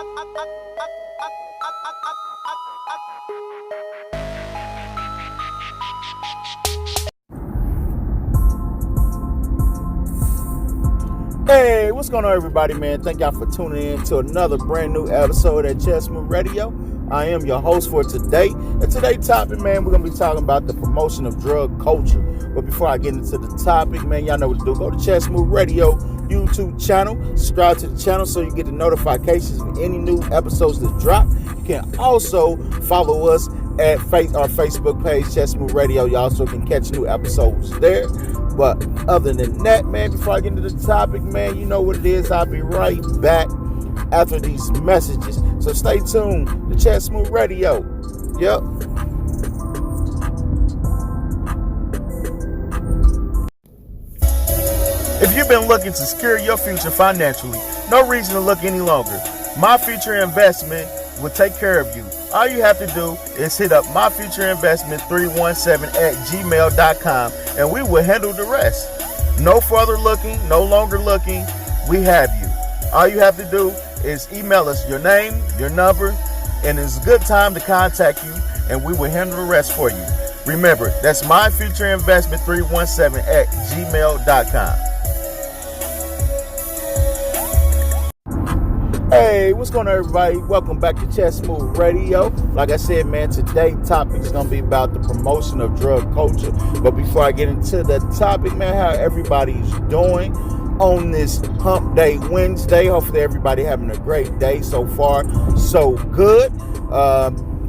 Hey, what's going on, everybody, man? Thank y'all for tuning in to another brand new episode at Chessmove Radio. I am your host for today. And today's topic, man, we're going to be talking about the promotion of drug culture. But before I get into the topic, man, y'all know what to do. Go to Chessmove Radio YouTube channel. Subscribe to the channel so you get the notifications of any new episodes that drop. You can also follow us at our Facebook page, Chessmove Radio. You also can catch new episodes there. But other than that, man, before I get into the topic, man, you know what it is. I'll be right back after these messages. So stay tuned to Chessmove Radio. Yep. If you've been looking to secure your future financially, no reason to look any longer. My Future Investment will take care of you. All you have to do is hit up myfutureinvestment317@gmail.com and we will handle the rest. No further looking, no longer looking. We have you. All you have to do is email us your name, your number, and it's a good time to contact you and we will handle the rest for you. Remember, that's myfutureinvestment317@gmail.com. Hey, what's going on, everybody? Welcome back to Chessmove Radio. Like I said, man, today's topic is going to be about the promotion of drug culture. But before I get into the topic, man, how everybody's doing on this Hump Day Wednesday. Hopefully everybody having a great day so far. So good.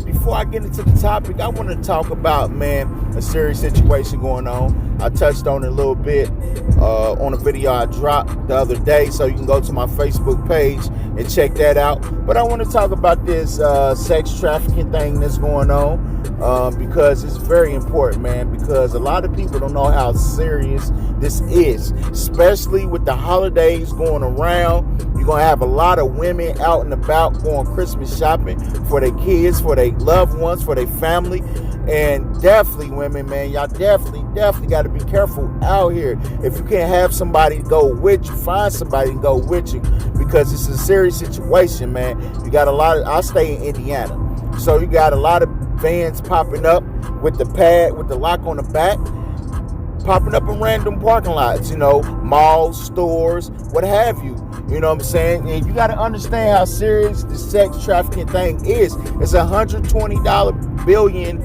Before I get into the topic, I want to talk about, man, a serious situation going on. I touched on it a little bit on a video I dropped the other day, so you can go to my Facebook page and check that out. But I want to talk about this sex trafficking thing that's going on because it's very important, man, because a lot of people don't know how serious this is, especially with the holidays going around. You're going to have a lot of women out and about going Christmas shopping for their kids, for their loved ones, for their family. And definitely, women, man, y'all definitely got to be careful out here. If you can't have somebody go with you, find somebody to go with you, because it's a serious situation, man. You got a lot of, I stay in Indiana, so you got a lot of vans popping up with the pad, with the lock on the back, popping up in random parking lots, you know, malls, stores, what have you. You know what I'm saying? And you got to understand how serious the sex trafficking thing is. It's $120 billion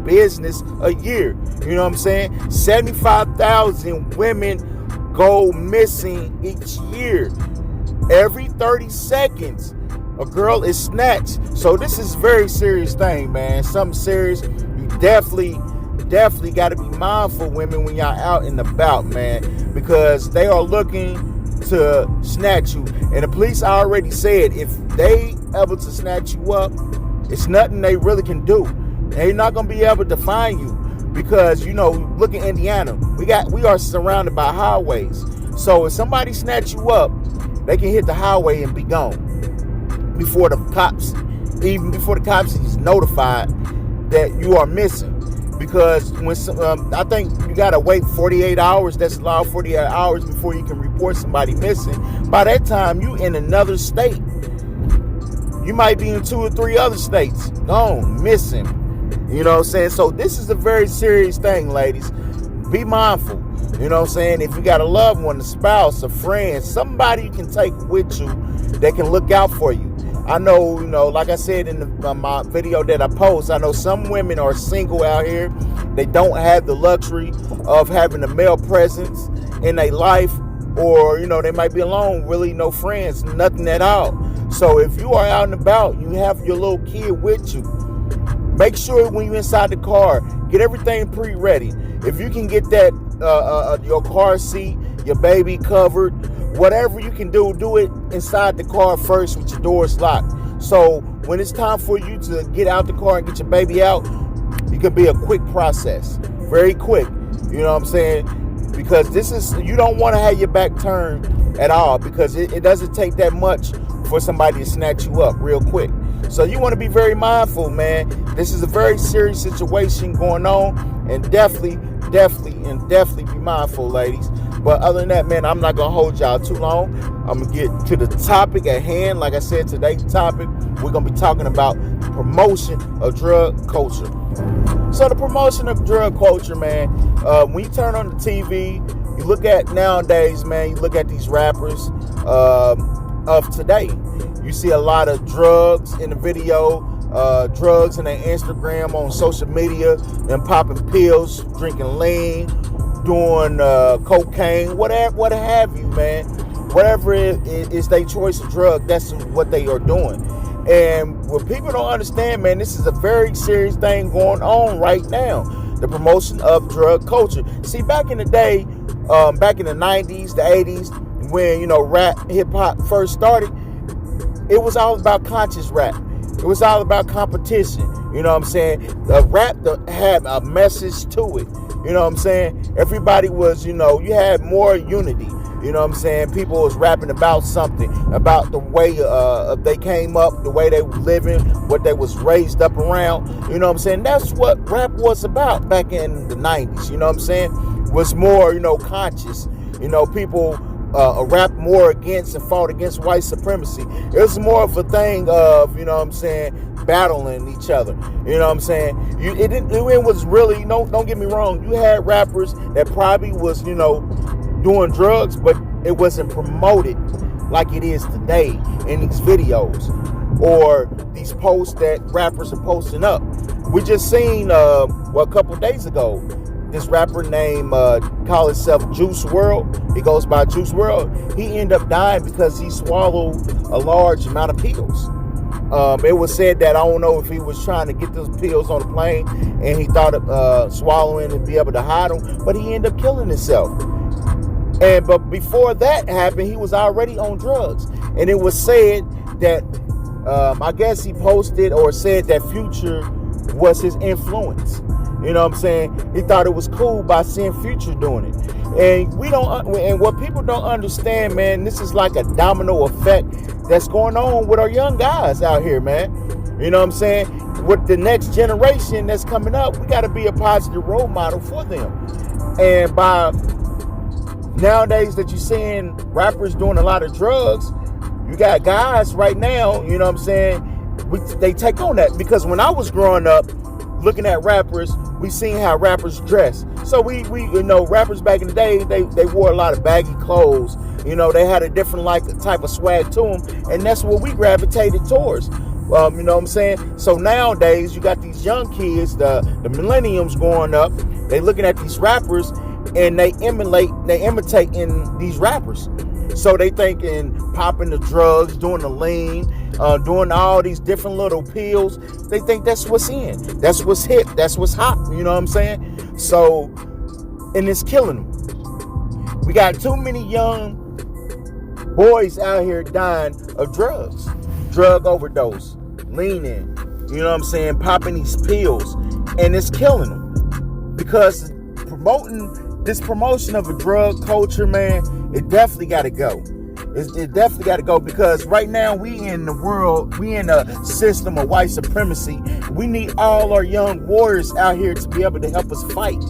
business a year. You know what I'm saying? 75,000 women go missing each year. Every 30 seconds, a girl is snatched. So this is a very serious thing, man. Something serious. You definitely got to be mindful, women, when y'all out and about, man, because they are looking to snatch you. And the police already said if they able to snatch you up, it's nothing they really can do. They're not going to be able to find you because, you know, look at Indiana. We are surrounded by highways. So if somebody snatch you up, they can hit the highway and be gone before the cops is notified that you are missing. Because when I think you got to wait 48 hours, that's allowed 48 hours before you can report somebody missing. By that time, you in another state. You might be in 2 or 3 other states, gone, missing. You know what I'm saying? So this is a very serious thing, ladies. Be mindful. You know what I'm saying? If you got a loved one, a spouse, a friend, somebody you can take with you that can look out for you. I know, you know, like I said in my video that I post, I know some women are single out here. They don't have the luxury of having a male presence in their life, or, you know, they might be alone, really no friends, nothing at all. So if you are out and about, you have your little kid with you, make sure when you're inside the car, get everything pre-ready. If you can get that, your car seat, your baby covered, whatever you can do it inside the car first with your doors locked. So when it's time for you to get out the car and get your baby out, it can be a quick process, very quick. You know what I'm saying? Because you don't want to have your back turned at all, because it doesn't take that much for somebody to snatch you up real quick. So you want to be very mindful, man. This is a very serious situation going on, and definitely be mindful, ladies. But other than that, man, I'm not gonna hold y'all too long. I'm gonna get to the topic at hand. Like I said, today's topic, we're gonna be talking about promotion of drug culture. So the promotion of drug culture, man, when you turn on the TV, you look at nowadays, man, you look at these rappers of today. You see a lot of drugs in the video, drugs in their Instagram, on social media, them popping pills, drinking lean, doing cocaine, what have you, man. Whatever it is their choice of drug, that's what they are doing. And what people don't understand, man, this is a very serious thing going on right now. The promotion of drug culture. See, back in the day, back in the 90s, the 80s, when, rap, hip-hop first started, it was all about conscious rap. It was all about competition. You know what I'm saying? The rap had a message to it. You know what I'm saying? Everybody was, you had more unity. You know what I'm saying? People was rapping about something, about the way they came up, the way they were living, what they was raised up around. You know what I'm saying? That's what rap was about back in the 90s. You know what I'm saying? Was more, conscious. People rap more against and fought against white supremacy. It was more of a thing of, battling each other. You know what I'm saying? It was really, don't get me wrong, you had rappers that probably was, doing drugs, but it wasn't promoted like it is today in these videos or these posts that rappers are posting up. We just seen, a couple days ago, this rapper named, call himself Juice WRLD. He goes by Juice WRLD. He ended up dying because he swallowed a large amount of pills. It was said that, I don't know if he was trying to get those pills on the plane and he thought of swallowing and be able to hide them, but he ended up killing himself. But before that happened, he was already on drugs. And it was said that, I guess he posted or said that Future was his influence. You know what I'm saying? He thought it was cool by seeing Future doing it. And what people don't understand, man, this is like a domino effect that's going on with our young guys out here, man. You know what I'm saying? With the next generation that's coming up, we got to be a positive role model for them. And by nowadays that you're seeing rappers doing a lot of drugs, you got guys right now, you know what I'm saying, they take on that. Because when I was growing up, looking at rappers, we seen how rappers dress. So we rappers back in the day, they wore a lot of baggy clothes. They had a different type of swag to them, and that's what we gravitated towards. You know what I'm saying? So nowadays, you got these young kids, the millenniums growing up, they looking at these rappers, and they imitating these rappers. So they thinking popping the drugs, doing the lean, doing all these different little pills. They think that's what's in, that's what's hip, that's what's hot. You know what I'm saying? So, and it's killing them. We got too many young boys out here dying of drugs, drug overdose, leaning. You know what I'm saying? Popping these pills, and it's killing them because this promotion of a drug culture, man, it definitely got to go. It definitely got to go, because right now we in a system of white supremacy. We need all our young warriors out here to be able to help us fight.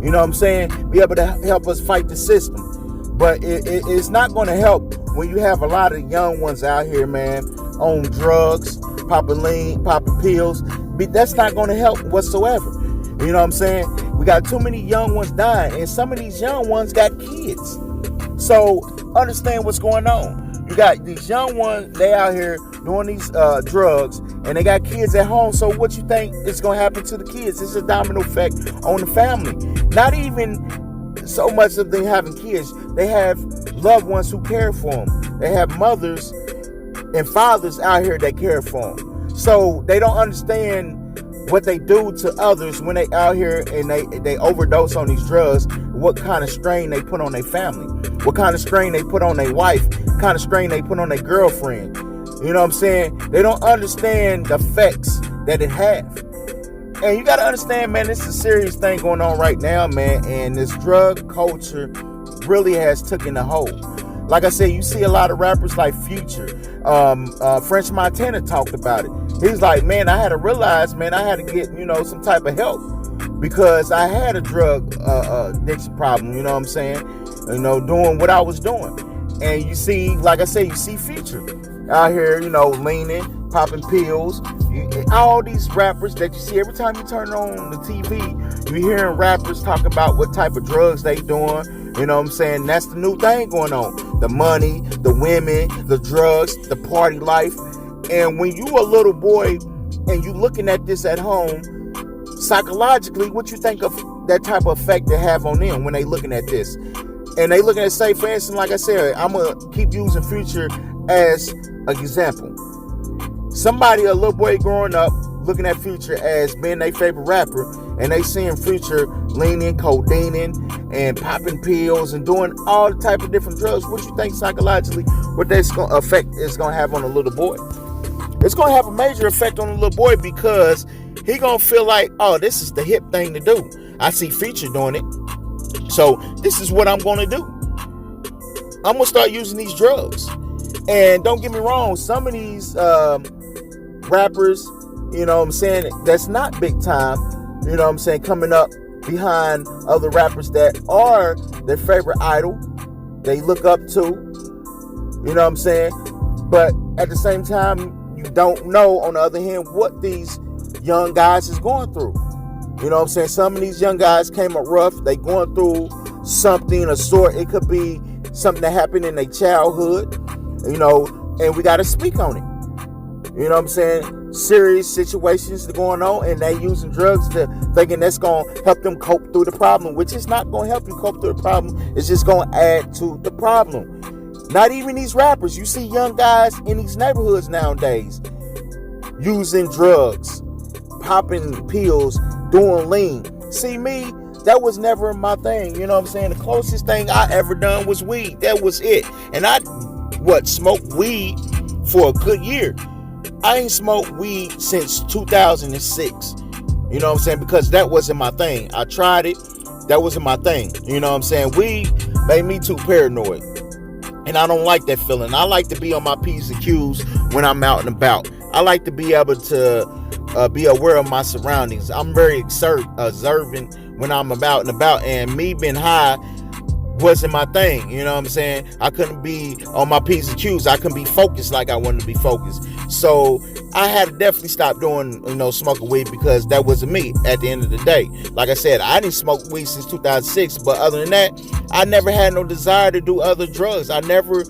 You know what I'm saying? Be able to help us fight the system. But it's not going to help when you have a lot of young ones out here, man, on drugs, popping lean, popping pills. That's not going to help whatsoever. You know what I'm saying? We got too many young ones dying, and some of these young ones got kids. So understand what's going on. You got these young ones, they out here doing these drugs, and they got kids at home. So what you think is going to happen to the kids? It's a domino effect on the family. Not even so much of them having kids. They have loved ones who care for them. They have mothers and fathers out here that care for them. So they don't understand what they do to others when they out here and they overdose on these drugs, what kind of strain they put on their family, what kind of strain they put on their wife, what kind of strain they put on their girlfriend. You know what I'm saying? They don't understand the effects that it have. And you got to understand, man, this is a serious thing going on right now, man. And this drug culture really has taken a hold. Like I said, you see a lot of rappers like Future. French Montana talked about it. He's like, man, I had to realize, man, I had to get, some type of help because I had a drug addiction problem, you know what I'm saying? Doing what I was doing. And you see, like I said, you see Future out here, leaning, popping pills. All these rappers that you see, every time you turn on the TV, you hearing rappers talk about what type of drugs they doing. You know what I'm saying? That's the new thing going on. The money, the women, the drugs, the party life. And when you a little boy and you looking at this at home, psychologically, what you think of that type of effect they have on them when they looking at this? And they looking at, say, for instance, like I said, I'm going to keep using Future as an example. Somebody, a little boy growing up, looking at Future as being their favorite rapper, and they seeing Future leaning, codeining, and popping pills, and doing all the type of different drugs. What you think psychologically, what that's going to affect is going to have on a little boy? It's going to have a major effect on a little boy because he going to feel like, oh, this is the hip thing to do. I see Future doing it. So this is what I'm going to do. I'm going to start using these drugs. And don't get me wrong, some of these rappers, you know what I'm saying, that's not big time, you know what I'm saying, coming up behind other rappers that are their favorite idol, they look up to, you know what I'm saying, but at the same time, you don't know, on the other hand, what these young guys is going through. You know what I'm saying? Some of these young guys came up rough. They going through something, a sort. It could be something that happened in their childhood, and we got to speak on it. You know what I'm saying? Serious situations going on, and they using drugs thinking that's going to help them cope through the problem, which is not going to help you cope through the problem. It's just going to add to the problem. Not even these rappers. You see young guys in these neighborhoods nowadays using drugs, popping pills, doing lean. See, me, that was never my thing. You know what I'm saying? The closest thing I ever done was weed. That was it. And I smoked weed for a good year. I ain't smoked weed since 2006. You know what I'm saying? Because that wasn't my thing. I tried it. That wasn't my thing. You know what I'm saying? Weed made me too paranoid. And I don't like that feeling. I like to be on my P's and Q's when I'm out and about. I like to be able to be aware of my surroundings. I'm very observant when I'm out and about, and me being high wasn't my thing. You know what I'm saying? I couldn't be on my P's and Q's. I couldn't be focused like I wanted to be focused. So I had to definitely stop doing, smoking weed, because that wasn't me at the end of the day. Like I said, I didn't smoke weed since 2006, but other than that, I never had no desire to do other drugs. I never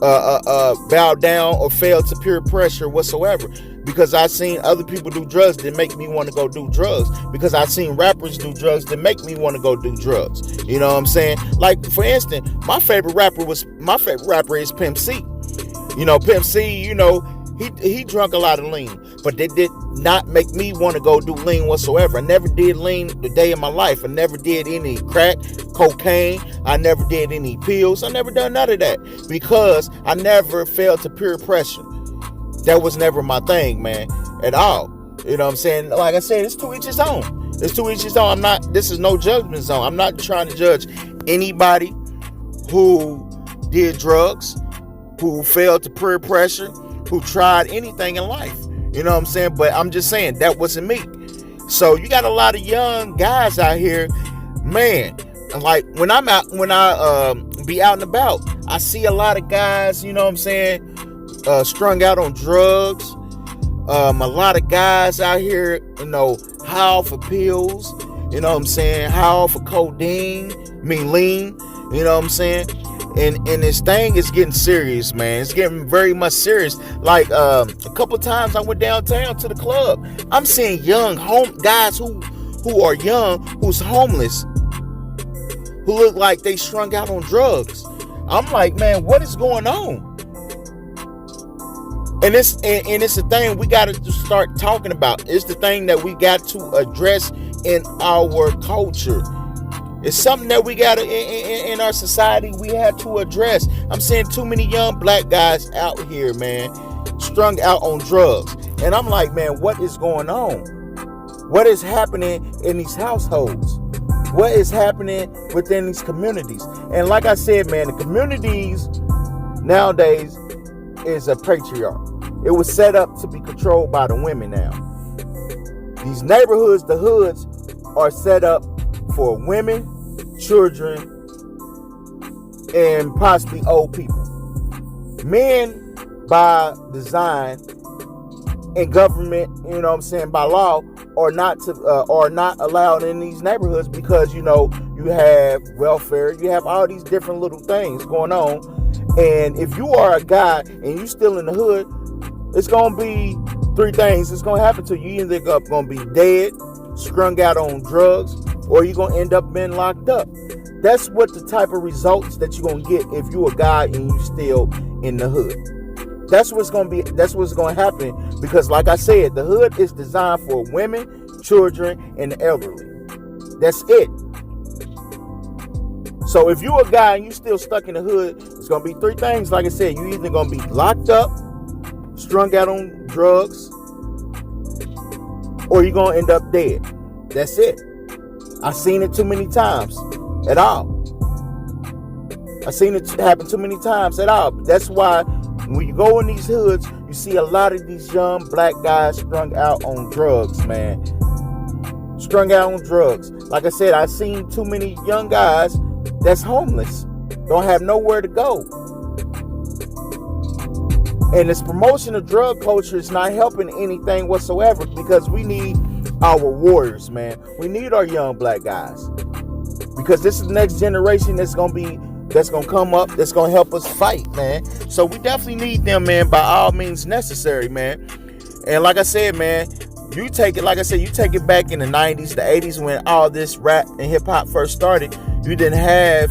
bowed down or fell to peer pressure whatsoever, because I seen other people do drugs that make me want to go do drugs, because I seen rappers do drugs that make me want to go do drugs. You know what I'm saying? Like, for instance, my favorite rapper is Pimp C. Pimp C, he drunk a lot of lean, but that did not make me want to go do lean whatsoever. I never did lean the day of my life. I never did any crack, cocaine. I never did any pills. I never done none of that, because I never fell to peer pressure. That was never my thing, man, at all. You know what I'm saying? Like I said, it's to each his own. It's to each his own. This is no judgment zone. I'm not trying to judge anybody who did drugs, who fell to peer pressure, who tried anything in life. You know what I'm saying? But I'm just saying, that wasn't me. So you got a lot of young guys out here, man. Like, when I be out and about, I see a lot of guys, you know what I'm saying, strung out on drugs. A lot of guys out here, high off of pills, you know what I'm saying, high off of codeine, lean, you know what I'm saying. And this thing is getting serious, man. It's getting very much serious. Like, a couple times I went downtown to the club. I'm seeing young guys who are young, who's homeless, who look like they strung out on drugs. I'm like, man, what is going on? And it's a thing we got to start talking about. It's the thing that we got to address in our culture. It's something that we got to, in our society, we have to address. I'm seeing too many young black guys out here, man, strung out on drugs. And I'm like, man, what is going on? What is happening in these households? What is happening within these communities? And like I said, man, the communities nowadays is a patriarch. It was set up to be controlled by the women now. These neighborhoods, the hoods, are set up for women, children, and possibly old people. Men, by design and government, by law, are not allowed in these neighborhoods because, you have welfare, you have all these different little things going on. And if you are a guy and you still in the hood, it's going to be three things that's going to happen to you. You either going to be dead, strung out on drugs, or you're going to end up being locked up. That's what the type of results that you're going to get if you're a guy and you still in the hood. That's what's going to happen because, like I said, the hood is designed for women, children, and the elderly. That's it. So if you're a guy and you still stuck in the hood, it's going to be three things. Like I said, you're either going to be locked up, strung out on drugs, or you're going to end up dead. That's it. I've seen it too many times at all. I've seen it happen too many times at all. That's why when you go in these hoods, you see a lot of these young black guys strung out on drugs, man. Strung out on drugs. Like I said, I've seen too many young guys that's homeless, don't have nowhere to go. And this promotion of drug culture is not helping anything whatsoever because we need our warriors, man. We need our young black guys because this is the next generation that's going to come up, that's going to help us fight, man. So we definitely need them, man, by all means necessary, man. And like I said, man, you take it back in the 90s, the 80s when all this rap and hip hop first started. You didn't have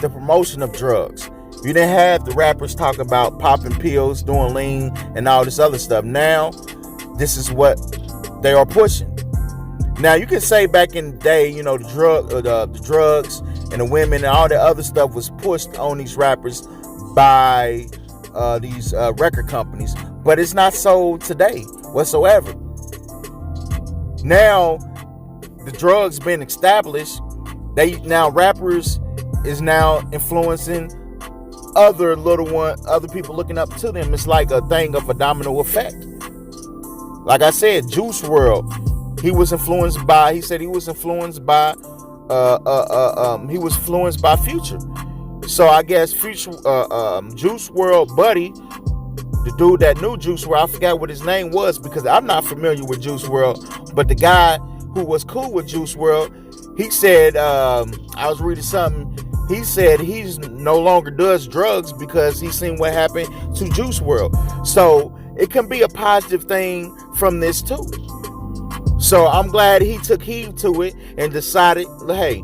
the promotion of drugs. You didn't have the rappers talking about popping pills, doing lean, and all this other stuff. Now, this is what they are pushing. Now, you can say back in the day, the drugs and the women and all the other stuff was pushed on these rappers by these record companies. But it's not so today whatsoever. Now, the drugs been established. Rappers is now influencing other people looking up to them. It's like a thing of a domino effect. Like I said, Juice WRLD, he was influenced by Future. So I guess Future, Juice WRLD buddy, the dude that knew Juice WRLD, I forgot what his name was because I'm not familiar with Juice WRLD, but the guy who was cool with Juice WRLD, he said, I was reading something, he said he's no longer does drugs because he's seen what happened to Juice WRLD. So it can be a positive thing from this too. So I'm glad he took heed to it and decided, hey,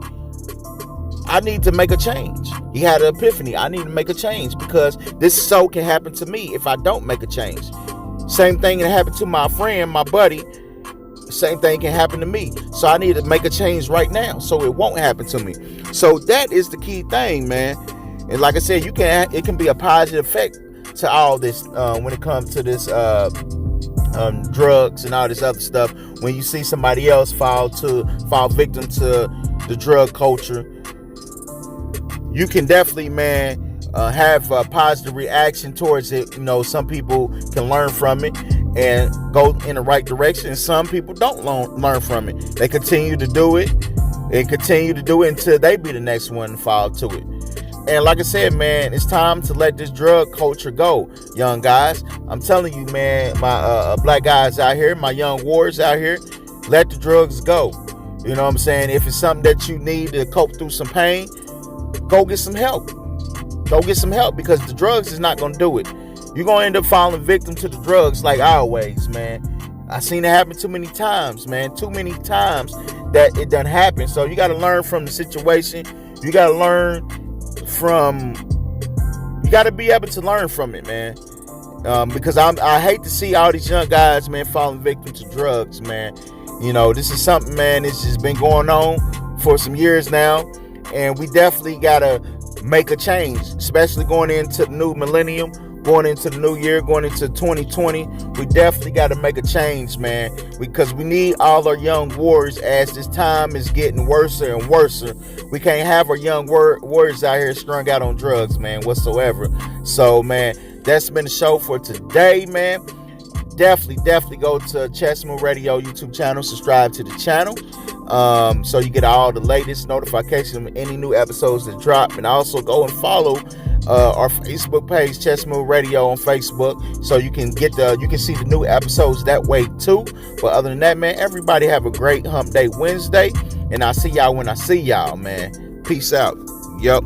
I need to make a change. He had an epiphany. I need to make a change because this so can happen to me if I don't make a change. Same thing that happened to my friend, my buddy. Same thing can happen to me. So I need to make a change right now so it won't happen to me. So that is the key thing, man. And like I said, it can be a positive effect to all this when it comes to this drugs and all this other stuff. When you see somebody else fall victim to the drug culture, you can definitely, man, have a positive reaction towards it. Some people can learn from it and go in the right direction. Some people don't learn from it. They continue to do it until they be the next one to fall to it. And like I said, man, it's time to let this drug culture go, young guys. I'm telling you, man, my black guys out here, my young warriors out here, let the drugs go. You know what I'm saying? If it's something that you need to cope through some pain, go get some help. Go get some help because the drugs is not going to do it. You're going to end up falling victim to the drugs like always, man. I've seen it happen too many times, man. Too many times that it done happen. So you got to learn from the situation. You got to be able to learn from it, man. Because I hate to see all these young guys, man, falling victim to drugs, man. This is something, man, it's just been going on for some years now. And we definitely got to make a change, especially going into the new millennium going into the new year, going into 2020, we definitely got to make a change, man, because we need all our young warriors as this time is getting worse and worse. We can't have our young warriors out here strung out on drugs, man, whatsoever. So, man, that's been the show for today, man. Definitely go to Chessmove Radio YouTube channel, subscribe to the channel, so you get all the latest notifications of any new episodes that drop, and also go and follow our Facebook page, Chessmove Radio on Facebook, so you can see the new episodes that way too. But other than that, man, everybody have a great Hump Day Wednesday, and I'll see y'all when I see y'all, man. Peace out. Yup.